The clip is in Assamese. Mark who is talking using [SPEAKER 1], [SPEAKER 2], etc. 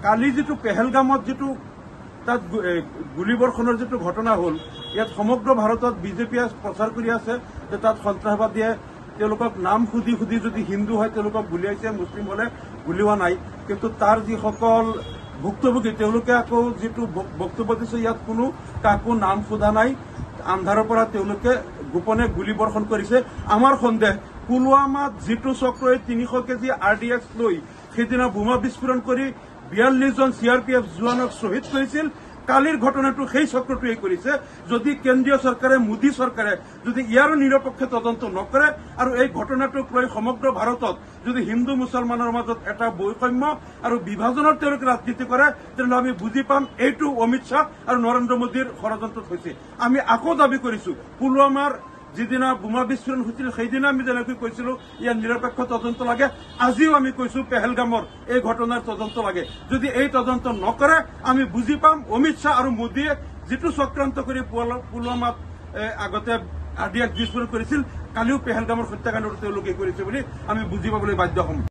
[SPEAKER 1] কালি যেটো পেহেলগামত যেটো তাত গুলীবৰ্ষণৰ যেটো ঘটনা হ'ল ইয়াত সমগ্ৰ ভাৰতত বিজেপিয়ে প্ৰচাৰ কৰি আছে যে তাত সন্ত্ৰাসবাদীয়ে তেওঁলোকক নাম সুধি সুধি যদি হিন্দু হয় তেওঁলোকক গুলিয়াইছে, মুছলিম হলে গুলিওৱা নাই। কিন্তু তাৰ যিসকল ভুক্তভোগী তেওঁলোকে আকৌ যেটো বক্তব্য দিছে ইয়াত কোনো কাকো নাম সোধা নাই, আন্ধাৰৰ পৰা তেওঁলোকে গোপনে গুলীবৰ্ষণ কৰিছে। আমাৰ সন্দেহ পুলৱামাত যেটো চক্ৰই 300 কেজি RDX লৈ সেইদিনা বোমা বিস্ফোৰণ কৰি 42 জন CRPF জোৱানক শ্বহীদ কৰিছিল, কালিৰ ঘটনাটো সেই চক্ৰটোৱে কৰিছে। যদি কেন্দ্ৰীয় চৰকাৰে, মোদী চৰকাৰে যদি ইয়াৰো নিৰপেক্ষ তদন্ত নকৰে আৰু এই ঘটনাটোক লৈ সমগ্ৰ ভাৰতত যদি হিন্দু মুছলমানৰ মাজত এটা বৈষম্য আৰু বিভাজনৰ তেওঁলোকে ৰাজনীতি কৰে, তেনেহ'লে আমি বুজি পাম এইটো অমিত শ্বাহ আৰু নৰেন্দ্ৰ মোদীৰ ষড়যন্ত্ৰত হৈছে। আমি আকৌ দাবী কৰিছো পুলৱামাৰ যিদিনা বোমা বিস্ফোৰণ হৈছিল সেইদিনা আমি যেনেকৈ কৈছিলো ইয়াৰ নিৰপেক্ষ তদন্ত লাগে, আজিও আমি কৈছো পেহেলগামৰ এই ঘটনাৰ তদন্ত লাগে। যদি এই তদন্ত নকৰে আমি বুজি পাম অমিত শ্বাহ আৰু মোদীয়ে যেটো চক্ৰান্ত কৰি পুলৱামাত আগতে RDX বিস্ফোৰণ কৰিছিল, কালিও পেহেলগামৰ হত্যাকাণ্ডটো তেওঁলোকে কৰিছে বুলি আমি বুজি পাবলৈ বাধ্য হ'ম।